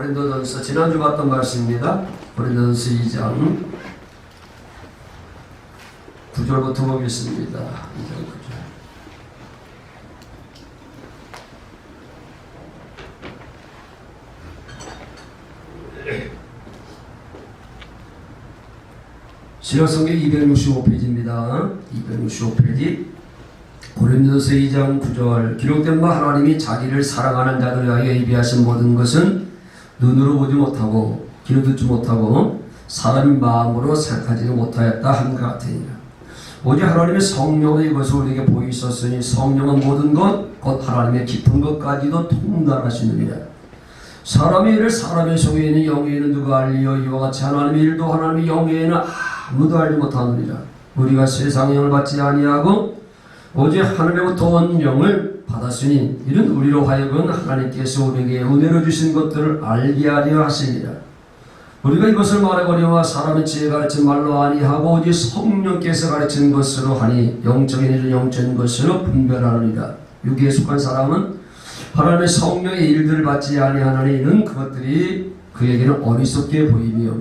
고린도전서 지난주 봤던 말씀입니다. 고린도전서 2장 9절부터 보겠습니다. 2장 9절. 신약성경 265페이지입니다. 265페이지. 고린도전서 2장 9절. 기록된 바 하나님이 자기를 사랑하는 자들을 위하여 예비하신 모든 것은 눈으로 보지 못하고 귀로 듣지 못하고 사람의 마음으로 생각하지 못하였다 함과 같으니라. 오직 하나님의 성령의 이것을 우리에게 보이셨으니 성령은 모든 것 곧 하나님의 깊은 것까지도 통달하시느니라. 사람의 일을 사람의 속에 있는 영에는 누가 알리요? 이와 같이 하나님의 일도 하나님의 영에는 아무도 알지 못하느니라. 우리가 세상의 영을 받지 아니하고 오직 하늘로부터 온 영을 받았으니 이는 우리로 하여금 하나님께서 우리에게 은혜로 주신 것들을 알게 하려 하시니라. 우리가 이것을 말하거니와 사람의 지혜 가르친 말로 아니하고 오직 성령께서 가르친 것으로 하니 영적인 일은 영적인 것으로 분별하느니라. 육에 속한 사람은 하나님의 성령의 일들을 받지 아니하느니 이는 그것들이 그에게는 어리석게 보이며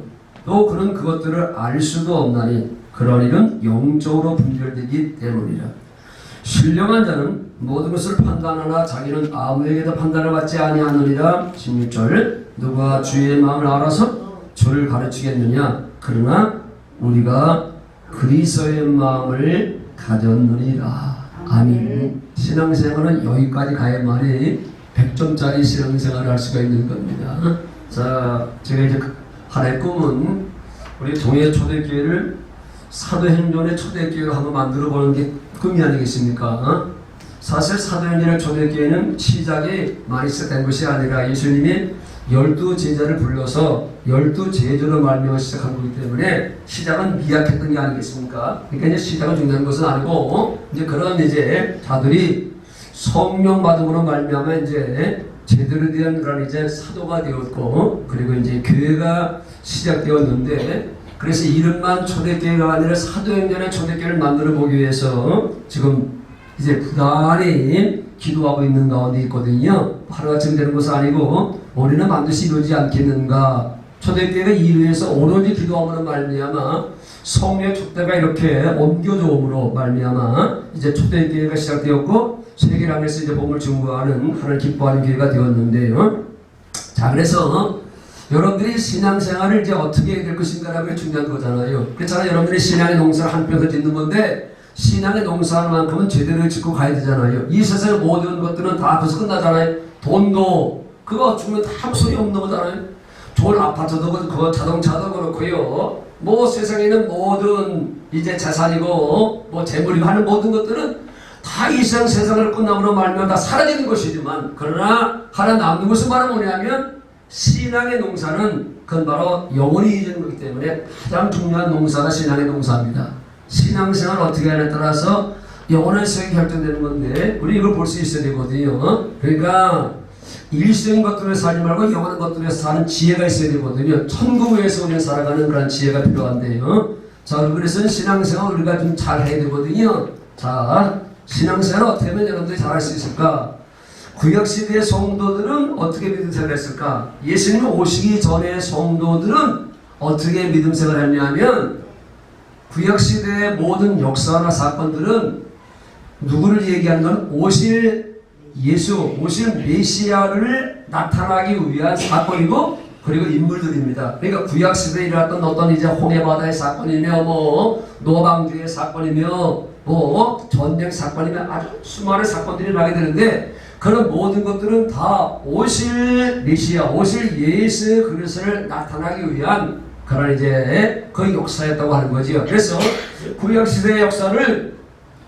또 그는 그것들을 알 수도 없나니 그런 일은 영적으로 분별되기 때문이라. 신령한 자는 모든 것을 판단하나 자기는 아무에게도 판단을 받지 아니하느니라. 16절. 누가 주의 마음을 알아서 주를 가르치겠느냐? 그러나 우리가 그리스도의 마음을 가졌느니라. 아멘. 신앙생활은 여기까지 가야만이 100점짜리 신앙생활을 할 수가 있는 겁니다. 자, 제가 이제 하나의 꿈은 우리 동해 초대교회를 사도행전의 초대교회로 한번 만들어 보는 게 꿈이 아니겠습니까? 사실 사도행전의 초대교회는 시작이 많이 시작된 것이 아니라 예수님이 12제자를 불러서 12제자로 말미암아 시작한 거기 때문에 시작은 미약했던 게 아니겠습니까? 그러니까 이제 시작은 중요한 것은 아니고 이제 그런 이제 자들이 성령 받음으로 말미암아 이제 제대로 된 그런 이제 사도가 되었고 그리고 이제 교회가 시작되었는데 그래서 이름만 초대교회가 아니라 사도행전의 초대교회를 만들어 보기 위해서 지금 이제 부단히 기도하고 있는 가운데 있거든요. 하루아침 되는 것은 아니고 우리는 반드시 이루지 않겠는가. 초대교회가 이루어서 오로지 기도함으로 말미암아 성령의 촛대가 이렇게 옮겨져옴으로 말미암아 이제 초대교회가 시작되었고 세계를 향해서 이제 복음을 증거하는 하나님 기뻐하는 교회가 되었는데요. 자, 그래서 여러분들이 신앙생활을 이제 어떻게 해야 될 것인가라는 게 중요한 거잖아요. 그렇잖아요. 여러분들이 신앙의 농사를 한 뼘을 짓는 건데 신앙의 농사할 만큼은 제대로 짓고 가야 되잖아요. 이 세상의 모든 것들은 다 거기서 끝나잖아요. 돈도 그거 주면 다 아무 소리 없는 거잖아요. 좋은 아파트도 그렇고 자동차도 그렇고요. 뭐 세상에 있는 모든 이제 재산이고 뭐 재물이고 하는 모든 것들은 다 이 세상을 끝남으로 말면 다 사라지는 것이지만 그러나 하나 남는 것은 바로 뭐냐면 신앙의 농사는 그건 바로 영원히 이루는 거기 때문에 가장 중요한 농사가 신앙의 농사입니다. 신앙생활을 어떻게 하냐에 따라서 영원한 세상이 결정되는 건데 우리 이걸 볼 수 있어야 되거든요. 그러니까 일시적인 것들에 살지 말고 영원한 것들에 사는 지혜가 있어야 되거든요. 천국에서 우리가 살아가는 그런 지혜가 필요한데요. 자, 그래서 신앙생활 우리가 좀 잘 해야 되거든요. 자, 신앙생활 어떻게 하면 여러분들이 잘 할 수 있을까? 구약시대의 성도들은 어떻게 믿음생활을 했을까? 예수님 오시기 전에 성도들은 어떻게 믿음생활을 했냐면 구약시대의 모든 역사나 사건들은 누구를 얘기하는 건 오실 예수, 오실 메시아를 나타나기 위한 사건이고 그리고 인물들입니다. 그러니까 구약시대에 일어났던 어떤 이제 홍해바다의 사건이며 뭐 노방주의 사건이며 뭐 전쟁 사건이며 아주 수많은 사건들이 나게 되는데 그런 모든 것들은 다 오실 메시아, 오실 예수 그리스도를 나타나기 위한 그런 이제 그 역사였다고 하는 거죠. 그래서 구약시대의 역사를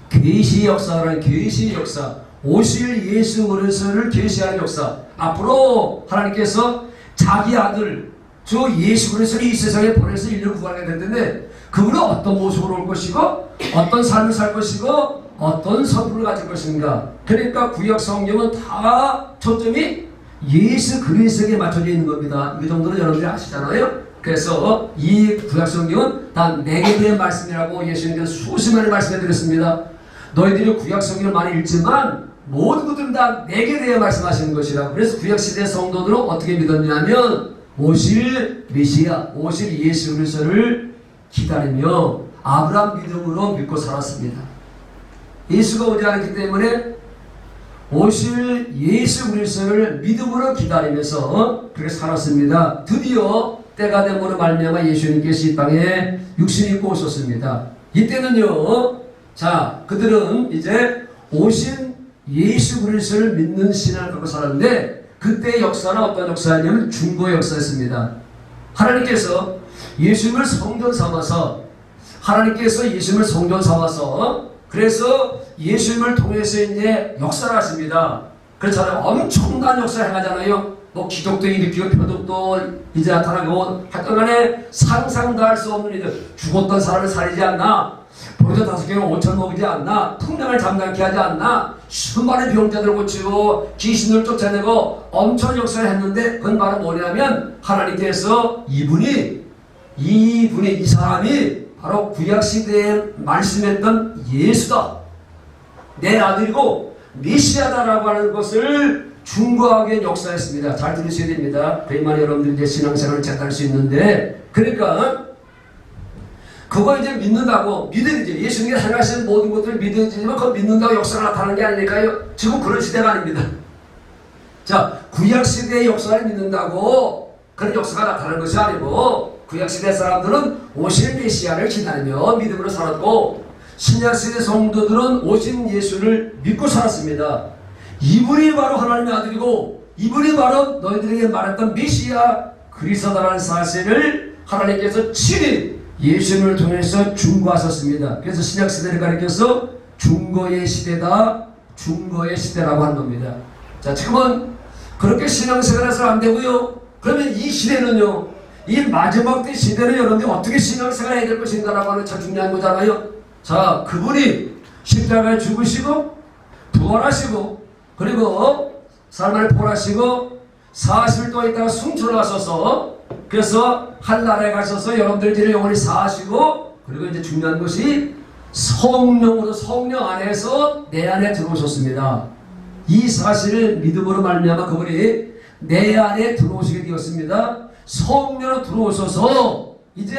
계시 역사라는 계시 역사, 오실 예수 그리스도를 계시하는 역사. 앞으로 하나님께서 자기 아들 주 예수 그리스도를 이 세상에 보내서 인류를 구하게 될 텐데 그분은 어떤 모습으로 올 것이고 어떤 삶을 살 것이고 어떤 선물을 가질 것인가. 그러니까 구약 성경은 다 초점이 예수 그리스도에게 맞춰져 있는 겁니다. 이 정도는 여러분들이 아시잖아요. 그래서 이 구약 성경은 다 내게 대한 말씀이라고 예수님께서 수십 번을 말씀해 드렸습니다. 너희들이 구약 성경을 많이 읽지만 모든 것들은 다 내게 대해 말씀하시는 것이라. 그래서 구약시대 성도들은 어떻게 믿었냐면 오실 메시아, 오실 예수 그리스도를 기다리며 아브라함 믿음으로 믿고 살았습니다. 예수가 오지 않았기 때문에 오실 예수 그리스도를 믿음으로 기다리면서 그렇게 살았습니다. 드디어 때가 됨으로 말미암아 예수님께서 이 땅에 육신이 입고 오셨습니다. 이때는요, 자, 그들은 이제 오신 예수 그리스도를 믿는 신앙을 갖고 살았는데, 그때의 역사는 어떤 역사냐면 중보의 역사였습니다. 하나님께서 예수님을 성전 삼아서, 그래서 예수님을 통해서 이제 역사를 하십니다. 그렇잖아요. 엄청난 역사를 행하잖아요. 뭐 기적도 일으키고 표적도 이제 나타나고 하여튼 간에 상상도 할 수 없는 일들. 죽었던 사람을 살리지 않나, 보리도 5개로 5천 먹이지 않나, 풍랑을 잠잠케 하지 않나, 수많은 병자들을 고치고 귀신을 쫓아내고 엄청난 역사를 했는데, 그건 바로 뭐냐면 하나님께서 이 사람이 바로 구약시대에 말씀했던 예수다, 내 아들이고 메시아다라고 하는 것을 중고하게 역사했습니다. 잘 들으셔야 됩니다. 그래야만 여러분들이 이제 신앙생활을 잘 할 수 있는데, 그러니까 그거 이제 믿는다고, 믿어야지. 예수님이 행하시는 모든 것들을 믿어야지만 그거 믿는다고 역사가 나타나는 게 아니니까요. 지금 그런 시대가 아닙니다. 자, 구약시대의 역사를 믿는다고 그런 역사가 나타나는 것이 아니고, 구약시대 사람들은 오실 메시아를 기다리며 믿음으로 살았고, 신약시대 성도들은 오신 예수를 믿고 살았습니다. 이분이 바로 하나님의 아들이고, 이분이 바로 너희들에게 말했던 메시아 그리스도라는 사실을 하나님께서 친히 예수님을 통해서 중고하셨습니다. 그래서 신약시대를 가리켜서 중고의 시대다, 중고의 시대라고 하는 겁니다. 자, 지금은 그렇게 신앙생활 해서는 안 되고요. 그러면 이 시대는요, 이 마지막 때 시대는 여러분들이 어떻게 신앙생활 해야 될 것인가라고 하는 참 중요한 거잖아요. 자, 그분이 십자가에 죽으시고 부활하시고, 그리고 사람을 부활하시고 40일 동안 있다가 승천하셔서, 그래서 한나라에 가셔서 여러분들끼리 영원히 사시고, 그리고 이제 중요한 것이 성령으로, 성령 안에서 내 안에 들어오셨습니다. 이 사실을 믿음으로 말미암아 그분이 내 안에 들어오시게 되었습니다. 성령으로 들어오셔서 이제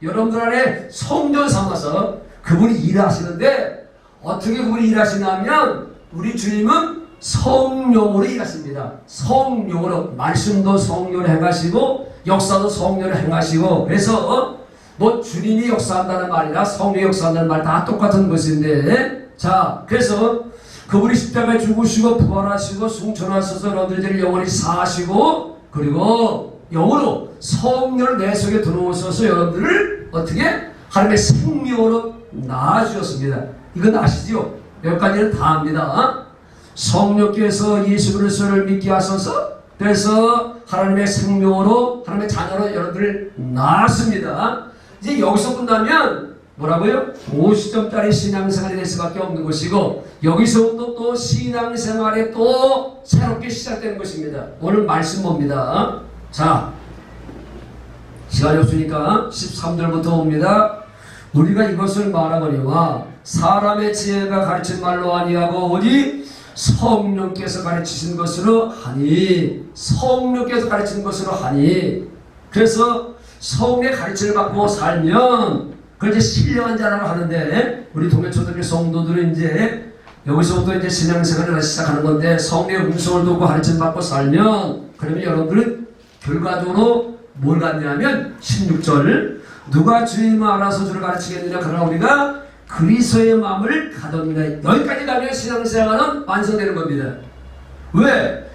여러분들 안에 성전 삼아서 그분이 일하시는데, 어떻게 그분이 일하시냐면 우리 주님은 성령으로 일하십니다. 성령으로, 말씀도 성령으로 행하시고 역사도 성령으로 행하시고, 그래서 뭐 주님이 역사한다는 말이나 성령이 역사한다는 말 다 똑같은 것인데, 자, 그래서 그분이 십자가에 죽으시고 부활하시고 승천하셔서 여러분들이 영원히 사시고, 그리고 영으로 성령을 내 속에 들어오셔서 여러분들을 어떻게 하나님의 생명으로 낳아주셨습니다. 이건 아시죠? 여기까지는 다 압니다. 성령께서 예수 그리스도를 믿게 하셔서, 그래서 하나님의 생명으로, 하나님의 자녀로 여러분들을 낳았습니다. 이제 여기서 끝나면 뭐라고요? 50점짜리 신앙생활이 될 수밖에 없는 것이고, 여기서부터 또 신앙생활이 또 새롭게 시작되는 것입니다. 오늘 말씀 봅니다. 자, 시간이 없으니까 13절부터 봅니다. 우리가 이것을 말하거니와 사람의 지혜가 가르친 말로 아니하고 오직 성령께서 가르치신 것으로 하니, 성령께서 가르친 것으로 하니, 그래서 성령의 가르침을 받고 살면 그걸 이제 신령한 자라고 하는데, 우리 동해초등학교 성도들은 이제 여기서부터 이제 신앙생활을 시작하는 건데, 성령의 음성을 듣고 가르침 받고 살면, 그러면 여러분들은 결과적으로 뭘 갖냐면 16절, 누가 주님을 알아서 주를 가르치겠느냐, 그러나 우리가 그리스도의 마음을 가졌느냐. 여기까지 가면 신앙생활은 완성되는 겁니다. 왜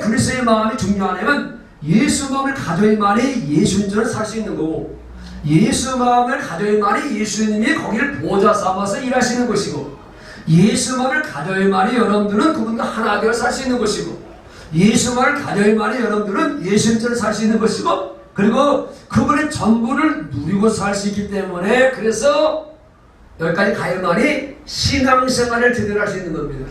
그리스도의 마음이 중요하냐면, 예수 마음을 가져야만이 예수님처럼 살 수 있는 거고, 예수 마음을 가져야만이 예수님이 거기를 보좌 삼아서 일하시는 것이고, 예수 마음을 가져야만이 여러분들은 그분과 하나 되어 살 수 있는 것이고, 예수 마음을 가져야만이 여러분들은 예수님처럼 살 수 있는 것이고, 그리고 그분의 전부를 누리고 살 수 있기 때문에, 그래서 여기까지 가야만이 신앙생활을 제대로 할 수 있는 겁니다.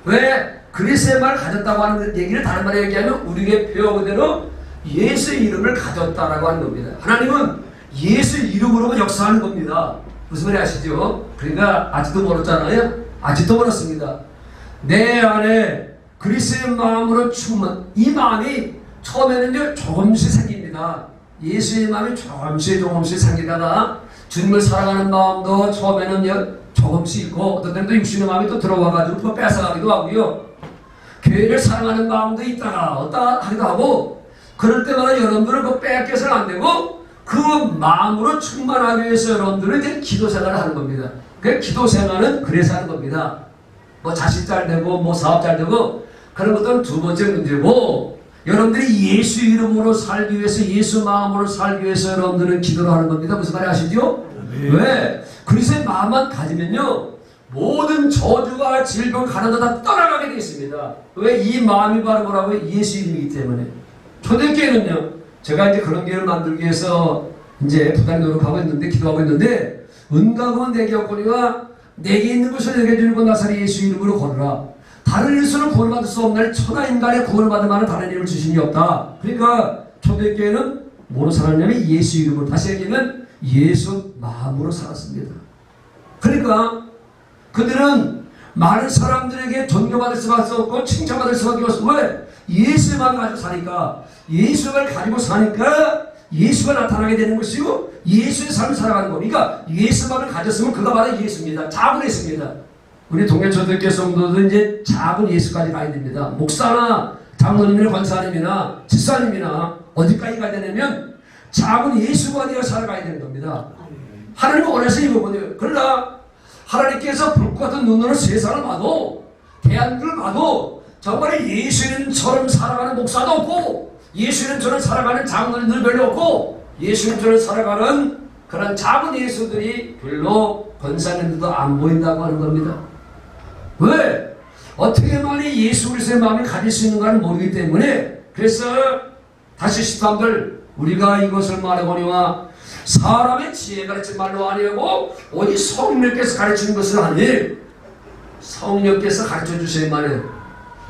왜? 그리스도의 말을 가졌다고 하는 얘기를 다른 말로 얘기하면 우리에게 표현 그대로 예수 이름을 가졌다라고 하는 겁니다. 하나님은 예수 이름으로만 역사하는 겁니다. 무슨 말인지 아시죠? 그러니까 아직도 멀었잖아요. 아직도 멀었습니다. 내 안에 그리스도의 마음으로 충만, 이 마음이 처음에는 조금씩 생깁니다. 예수의 마음이 조금씩 생기다가 주님을 사랑하는 마음도 처음에는 조금씩 있고 어떤 때는 또 육신의 마음이 또 들어와가지고 또 뺏어가기도 하고요. 교회를 사랑하는 마음도 있다가 어따 하기도 하고, 그럴 때마다 여러분들은 그 뺏겨서는 안 되고 그 마음으로 충만하기 위해서 여러분들은 이제 기도 생활을 하는 겁니다. 그 기도 생활은 그래서 하는 겁니다. 뭐 자식 잘 되고 뭐 사업 잘 되고 그런 것들은 두 번째 문제고, 여러분들이 예수 이름으로 살기 위해서, 예수 마음으로 살기 위해서 여러분들은 기도를 하는 겁니다. 무슨 말이 아시죠? 네. 왜? 그리스도의 마음만 가지면요 모든 저주와 질병 가난도 다 떠나가게 되어 있습니다. 왜? 이 마음이 바로 뭐라고? 예수 이름이기 때문에. 초대교회는요, 제가 이제 그런 교회를 만들기 위해서 이제 부단히 노력하고 있는데, 기도하고 있는데, 은가금은 내게 없거니와 내게 있는 것을 내게 주는 것 나사렛 예수 이름으로 걸으라. 다른 일수는 구원을 받을 수 없나니 천하 인간의 구원을 받을 만한 다른 이름을 주심이 없다. 그러니까 초대교회는 뭐로 살았냐면 예수 이름으로, 다시 얘기하면 예수 마음으로 살았습니다. 그러니까 그들은 많은 사람들에게 존경받을 수밖에 없고 칭찬받을 수밖에 없고, 왜? 예수의 마음을 가지고 사니까, 예수를 가지고 사니까 예수가 나타나게 되는 것이고 예수의 삶을 살아가는 겁니다. 그러니까 예수 마음을 가졌으면 그가 바로 예수입니다. 작은 예수입니다. 우리 동해초대교회 성도도 이제 작은 예수까지 가야 됩니다. 목사나 장로님이나 권사님이나 집사님이나 어디까지 가야 되냐면 작은 예수가 되어 살아가야 되는 겁니다. 하나님은 원해서 이거거든요. 그러나 하나님께서 불꽃 같은 눈으로 세상을 봐도, 대한민국을 봐도 정말 예수님처럼 살아가는 목사도 없고 예수님처럼 살아가는 장로님들 별로 없고 예수님처럼 살아가는 그런 작은 예수들이 별로 권사님들도 안 보인다고 하는 겁니다. 왜? 어떻게 만이 예수 그리스도의 마음을 가질 수 있는가를 모르기 때문에. 그래서 다시 십삼들, 우리가 이것을 말하거니와 사람의 지혜 가르친 말로 아니하고 오직 성령께서 가르치는 것을 하니, 성령께서 가르쳐 주셔야 말이에요.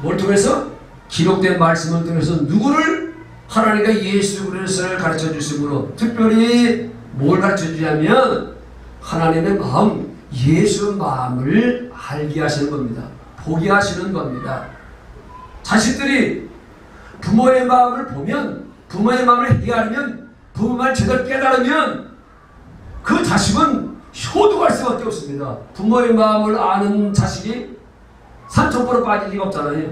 뭘 통해서? 기록된 말씀을 통해서. 누구를? 하나님과 예수 그리스도를 가르쳐 주심으로. 특별히 뭘 가르쳐 주냐면 하나님의 마음, 예수 마음을 알게 하시는 겁니다. 보게 하시는 겁니다. 자식들이 부모의 마음을 보면, 부모의 마음을 헤아리면, 부모의 마음을 제대로 깨달으면 그 자식은 효도할 수밖에 없습니다. 부모의 마음을 아는 자식이 산천포로 빠질 리가 없잖아요.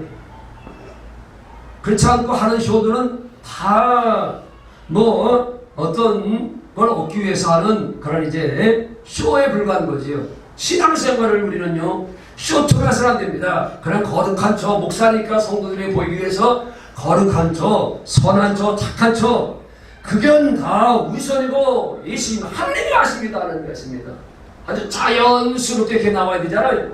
그렇지 않고 하는 효도는 다 뭐 어떤 걸 얻기 위해서 하는 그런 이제 쇼에 불과한 거지요. 신앙생활을 우리는요 쇼처럼 해서는 안 됩니다. 그냥 거룩한 척, 목사니까 성도들이 보이기 위해서 거룩한 척, 선한 척, 착한 척, 그건 다 우선이고 예수님 하나님이 아십니다 하는 것입니다. 아주 자연스럽게 이렇게 나와야 되잖아요.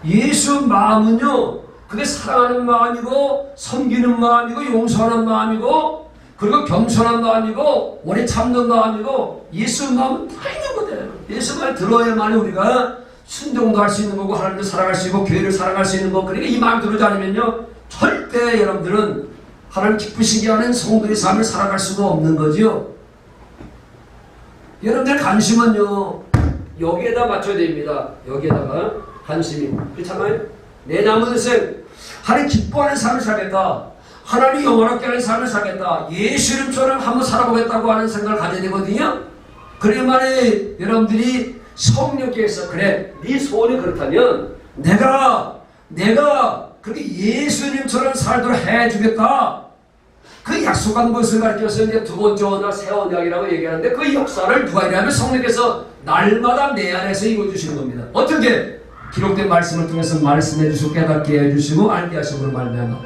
예수 마음은요, 그게 사랑하는 마음이고 섬기는 마음이고 용서하는 마음이고 그리고 겸손한 마음이고 오래 참는 마음이고, 예수 마음은 다 있는 거예요. 예수 말 들어야만 우리가 순종도 할 수 있는 거고 하나님을 사랑할 수 있고 교회를 사랑할 수 있는 거. 그러니까 이 마음 들어오지 않으면요 절대 여러분들은 하나님 기쁘시게 하는 성도의 삶을 살아갈 수가 없는 거죠. 여러분들 관심은요 여기에다 맞춰야 됩니다. 여기에다가 관심이. 그렇잖아요. 내 남은 인생 하나님 기뻐하는 삶을 살겠다, 하나님 영원하게 하는 삶을 살겠다, 예수님처럼 한번 살아보겠다고 하는 생각을 가져야 되거든요. 그래야만에 여러분들이 성령께서, 그래 네 소원이 그렇다면 내가 그렇게 예수님처럼 살도록 해주겠다, 그 약속한 것을 가르쳐서 이제 두 번째 언약, 새 언약이라고 얘기하는데, 그 역사를 누가 이라면 성령께서 날마다 내 안에서 이루어주시는 겁니다. 어떻게? 기록된 말씀을 통해서 말씀해 주시고 깨닫게 해주시고 알게 하심으로 말미암아,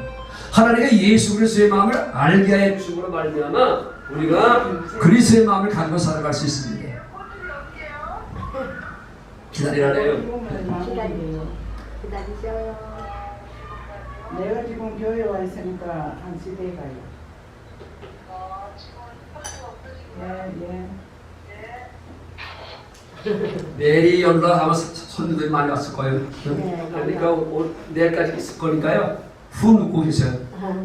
하나님의 예수 그리스도의 마음을 알게 해주심으로 말미암아 우리가 그리스도의 마음을 가지고 살아갈 수 있습니다. 기다리라네요. 기다리셔요. 내가 지금 교회 와 있으니까 한 시대에 가요. 예. 내일이 연락하면 손님들이 많이 왔을 거예요. 그러니까 내일까지 있을 거니까요. 후 눕고 계세요.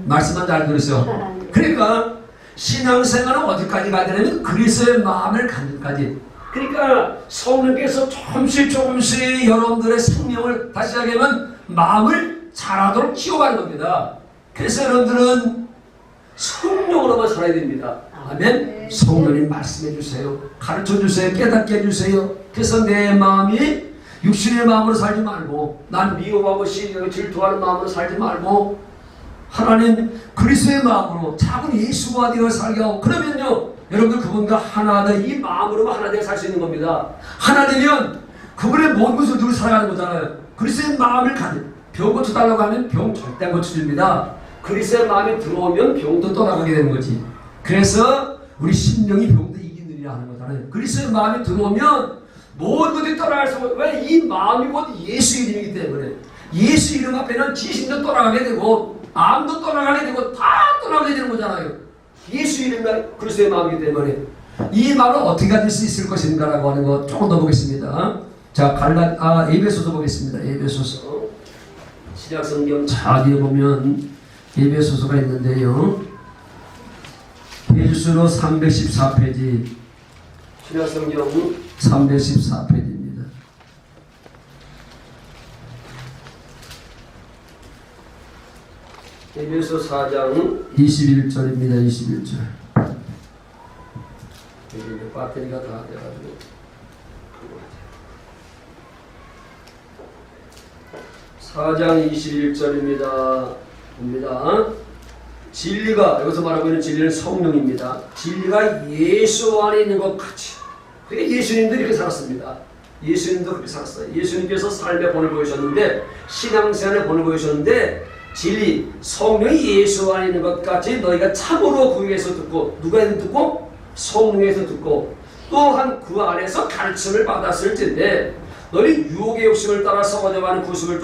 말씀만 잘 들으세요. 그러니까 신앙생활은 어디까지 가야 되냐면 그리스도의 마음을 갖는까지. 그러니까 성령께서 조금씩 여러분들의 생명을, 다시 하면 마음을 자라도록 키워가는 겁니다. 그래서 여러분들은 성령으로만 살아야 됩니다. 아멘. 성령님 말씀해 주세요. 가르쳐 주세요. 깨닫게 해주세요. 그래서 내 마음이 육신의 마음으로 살지 말고, 난 미워하고 시기하고 질투하는 마음으로 살지 말고, 하나님 그리스도의 마음으로 작은 예수가 되어 살게 하고, 그러면요 여러분들 그분과 하나 되어 이 마음으로만 하나 되어 살 수 있는 겁니다. 하나 되면 그분의 모든 것을 두고 살아가는 거잖아요. 그리스도의 마음을 가진, 병 고쳐달라고 하면 병 절대 안 고쳐줍니다. 그리스도의 마음이 들어오면 병도 떠나가게 되는 거지. 그래서 우리 심령이 병도 이기느니라 하는 거잖아요. 그리스도의 마음이 들어오면 모든 것들이 떠나갈 수 없고, 왜? 이 마음이 곧 예수 이름이기 때문에. 예수 이름 앞에는 지심도 떠나가게 되고 암도 떠나가게 되고 다 떠나가게 되는 거잖아요. 예수 이름이 그리스도의 마음이기 때문에. 이 마음을 어떻게 가질 수 있을 것인가 라고 하는 거 조금 더 보겠습니다. 자, 에베소서 보겠습니다. 에베소서 신약성경 잘 읽어보면 에베소서가 있는데요, 페이지수로 314페이지, 신약성경 314페이지입니다. 에베소 4장 21절입니다. 21절. 여기 배터리가 다 돼가지고 4장 21절입니다. 봅니다. 진리가, 여기서 말하고 있는 진리는 성령입니다. 진리가 예수 안에 있는 것 같이. 그게 예수님도 이렇게 살았습니다. 예수님도 그렇게 살았어요. 예수님께서 삶의 본을 보이셨는데, 신앙생활의 본을 보이셨는데, 진리, 성령이 예수 안에 있는 것 같이 너희가 참으로 그 위에서 듣고, 누가 듣고? 성령에서 듣고, 또한 그 안에서 가르침을 받았을 텐데, 너희 유혹의 욕심을 따라 썩어져가는 구습을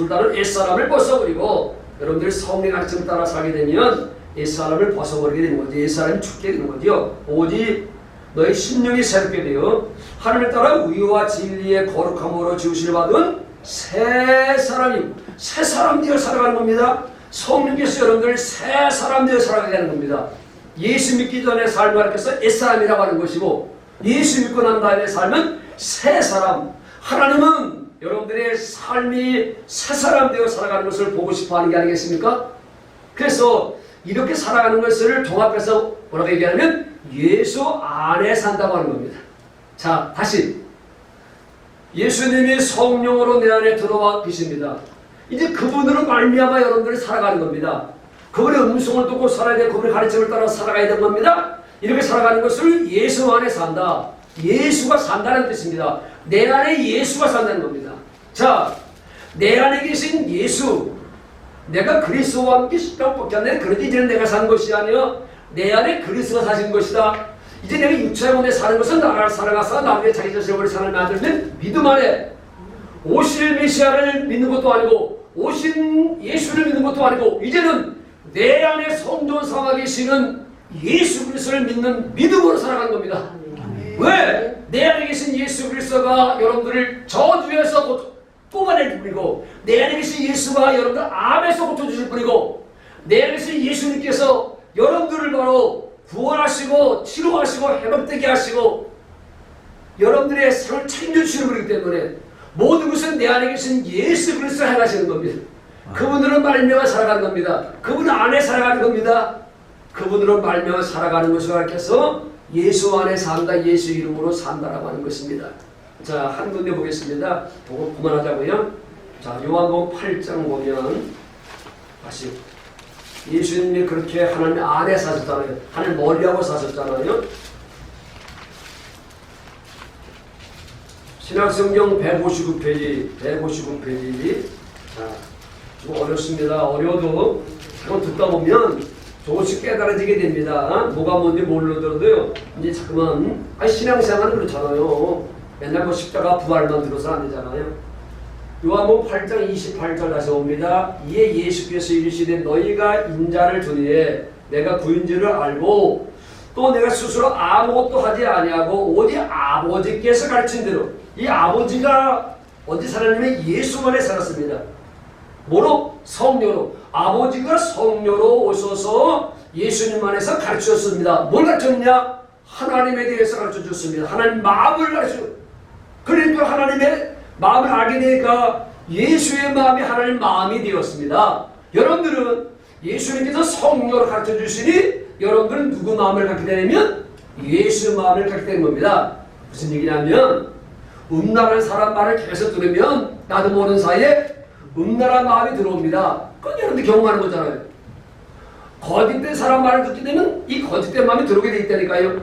따른 옛사람을 벗어버리고, 여러분들이 성령 가르침을 따라 살게 되면 옛사람을 벗어버리게 되는 거죠. 옛사람이 죽게 되는 거죠. 오직 너희 심령이 새롭게 되어 하늘을 따라 의와 진리의 거룩함으로 지으심을 받은 새 사람 되어 살아가는 겁니다. 성령께서 여러분들을 새 사람 되어 살아가게 하는 겁니다. 예수 믿기 전에 삶을 가르쳐서 옛사람이라고 하는 것이고, 예수 믿고 난 다음에 삶은 새 사람. 하나님은 여러분들의 삶이 새 사람 되어 살아가는 것을 보고 싶어 하는 게 아니겠습니까? 그래서 이렇게 살아가는 것을 종합해서 뭐라고 얘기하냐면 예수 안에 산다고 하는 겁니다. 자, 다시 예수님이 성령으로 내 안에 들어와 계십니다. 이제 그분으로 말미암아 여러분들이 살아가는 겁니다. 그분의 음성을 듣고 살아야 되고 그분의 가르침을 따라 살아가야 되는 겁니다. 이렇게 살아가는 것을 예수 안에 산다. 예수가 산다는 뜻입니다. 내 안에 예수가 산다는 겁니다. 자, 내 안에 계신 예수, 내가 그리스도와 함께 십자가 벗겼네. 그런데 이제는 내가 산 것이 아니라 내 안에 그리스도가 사신 것이다. 이제 내가 육체의 몸에 사는 것은 나를 살아가서 나중에 자기 자신을 버리 사는 만들면 믿음 안에 오실 메시아를 믿는 것도 아니고 오신 예수를 믿는 것도 아니고 이제는 내 안에 성전 삼아 계시는 예수 그리스도를 믿는 믿음으로 살아가는 겁니다. 왜? 내 안에 계신 예수 그리스도가 여러분들을 저주에서 뽑아낼 뿐이고, 내 안에 계신 예수가 여러분들 암에서 고쳐주실 뿐이고, 내 안에 계신 예수님께서 여러분들을 바로 구원하시고 치료하시고 회복되게 하시고 여러분들의 삶을 책임져주시는 분이기 때문에 모든 것은 내 안에 계신 예수 그리스도를 행하시는 겁니다. 그분으로 말미암아 살아가는 겁니다. 그분 안에 살아가는 겁니다. 그분으로 말미암아 살아가는 것을 가르쳐서 예수 안에 산다, 예수 이름으로 산다라고 하는 것입니다. 자, 한 군데 보겠습니다. 보고 그만하자고요. 자, 요한복음 8장 보면 다시 예수님이 그렇게 하나님 안에 사셨잖아요. 하나님 멀리하고 사셨잖아요. 신약성경 159페이지. 자, 좀 어렵습니다. 어려워도 한번 듣다 보면 조금씩 깨달아지게 됩니다. 뭐가 뭔지 모르더라도요. 이제 자꾸만 신앙생활은 그렇잖아요. 맨날 뭐 십자가 부활만 들어서 안 되잖아요. 요한복음 8장 28절 다시 옵니다. 이에 예수께서 이르시되 너희가 인자를 주니에 내가 구인 줄을 알고 또 내가 스스로 아무것도 하지 아니하고 오직 아버지께서 가르친 대로, 이 아버지가 언제 살았냐면 예수 안에 살았습니다. 뭐로? 성령으로. 아버지가 성령으로 오셔서 예수님 안에서 가르치셨습니다. 뭘 가르쳤냐? 하나님에 대해서 가르쳐줬습니다. 하나님 마음을 가르쳐. 그러니까 하나님의 마음을 알게 되니까 예수의 마음이 하나님 마음이 되었습니다. 여러분들은 예수님께서 성령을 가르쳐 주시니 여러분들은 누구 마음을 갖게 되냐면 예수의 마음을 갖게 되는 겁니다. 무슨 얘기냐면 음란한 사람 말을 계속 들으면 나도 모르는 사이에 음란한 마음이 들어옵니다. 그건 여러분들 경험하는 거잖아요. 거짓된 사람 말을 듣게 되면 이 거짓된 마음이 들어오게 돼 있다니까요.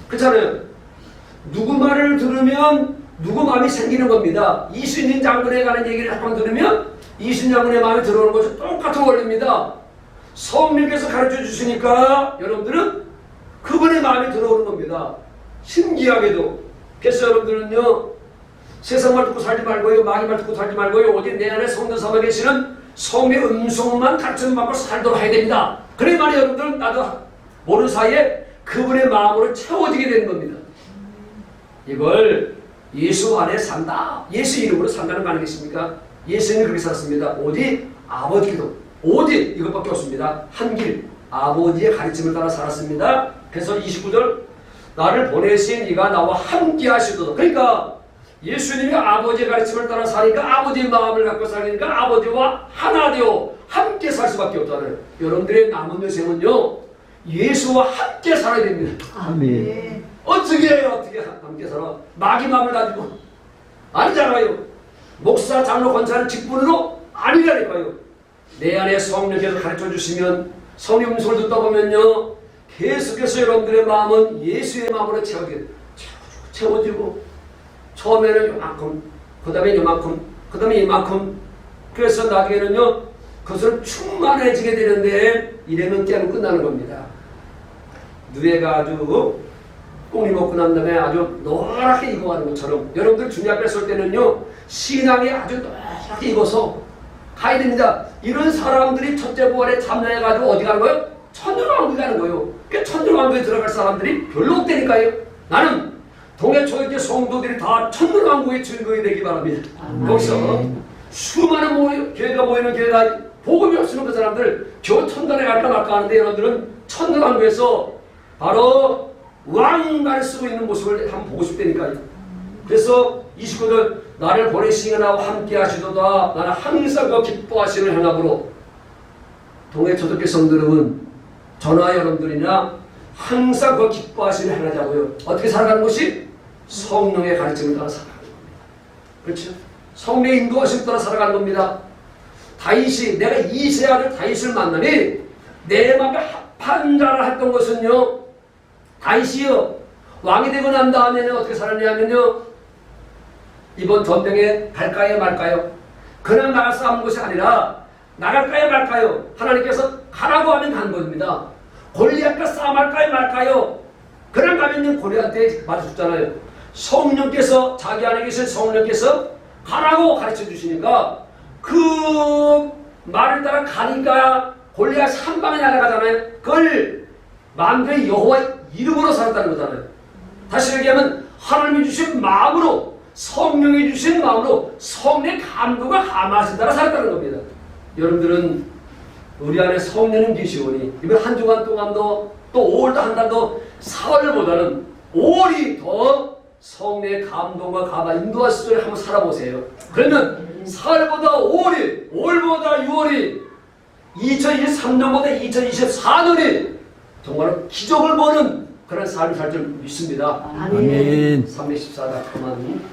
그렇잖아요. 누구 말을 들으면 누구 마음이 생기는 겁니다. 이순신 장군에 관한 얘기를 한번 들으면 이순신 장군의 마음이 들어오는 것이 똑같은 원리입니다. 성령께서 가르쳐 주시니까 여러분들은 그분의 마음이 들어오는 겁니다. 신기하게도. 그래서 여러분들은요, 세상 말 듣고 살지 말고요, 마귀 말 듣고 살지 말고요, 오직 내 안에 성령 삼아 계시는 성의 음성만 가르침 받고 살도록 해야 됩니다. 그래 말이 여러분들은 나도 모르는 사이에 그분의 마음으로 채워지게 되는 겁니다. 이걸 예수 안에 산다, 예수 이름으로 산다는 거 아니겠습니까? 예수님이 그렇게 살았습니다. 오직 아버지 기도, 오직 이것밖에 없습니다. 한 길, 아버지의 가르침을 따라 살았습니다. 그래서 29절, 나를 보내신 이가 나와 함께 하시도다. 그러니까 예수님이 아버지의 가르침을 따라 사니까 아버지의 마음을 갖고 살니까 아버지와 하나 되어 함께 살 수밖에 없잖아요. 여러분들의 남은 여생은요, 예수와 함께 살아야 됩니다. 아멘. 어떻게 해요? 어떻게 함께 살아? 마귀 마음을 가지고 아니잖아요. 목사, 장로, 권사는 직분으로 아니라니까요. 내 안에 성령께서 가르쳐 주시면 성령 음성을 듣다 보면요, 계속해서 여러분들의 마음은 예수의 마음으로 채워지고 처음에는 요만큼, 그 다음에 요만큼, 그 다음에 이만큼. 그래서 나중에는요, 그것을 충만해지게 되는데 이래면 깨면 끝나는 겁니다. 누에가 아주 꽁이 먹고 난 다음에 아주 노랗게 익어가는 것처럼 여러분들 주님 앞에 설 때는요, 신앙이 아주 노랗게 익어서 가야 됩니다. 이런 사람들이 첫째 부활에 참여해가지고 어디 가는 거예요? 천주왕국에 가는 거예요. 그러니까 천주왕국에 들어갈 사람들이 별로 없다니까요. 나는 동해 초역의 성도들이 다 천주왕국의 증거가 되기 바랍니다. 거기서 수많은 교회가 모이는 교회가 복음이 없으면 그 사람들 겨우 천당에 갈까 말까 하는데 여러분들은 천주왕국에서 바로 왕관을 쓰고 있는 모습을 한번 보고 싶다니까요. 그래서 29절, 나를 보내시니 나와 함께 하시도다. 나는 항상 그 기뻐하시는 현합으로. 동해 초대교회 성도들은 저나 여러분들이나 항상 그 기뻐하시는 하나자고요. 어떻게 살아가는 것이? 성령의 가르침을 따라 살아가는 겁니다. 그렇죠? 성령의 인도하심을 따라 살아가는 겁니다. 다윗이, 내가 이세 아들 다윗을 만나니 내 마음에 합한 자라 했던 것은요, 다윗이요, 왕이 되고 난 다음에는 어떻게 살았냐면요, 이번 전쟁에 갈까요 말까요? 그냥 나가 싸우는 것이 아니라 나갈까요 말까요? 하나님께서 가라고 하면 간 겁니다. 골리앗과 싸움할까요 말까요? 그냥 가면 골리앗한테 맞아 죽잖아요. 성령께서, 자기 안에 계신 성령께서 가라고 가르쳐 주시니까 그 말을 따라 가니까 골리앗 한 방에 날아가잖아요. 그걸 만군의 여호와 이름으로 살았다는 거잖아요. 다시 얘기하면 하나님이 주신 마음으로, 성령이 주신 마음으로 성령의 감동과 감화하신 따라 살았다는 겁니다. 여러분들은 우리 안에 성령은 계시오니 이번 한 주간 동안도 또 5월도 한 달도 4월보다는 5월이 더 성령의 감동과 감화 인도하시는 한번 살아보세요. 그러면 4월보다 5월이, 5월보다 6월이, 2023년보다 2024년이 정말 기적을 보는 그런 삶을 살 줄 믿습니다. 아멘. 314다 그만.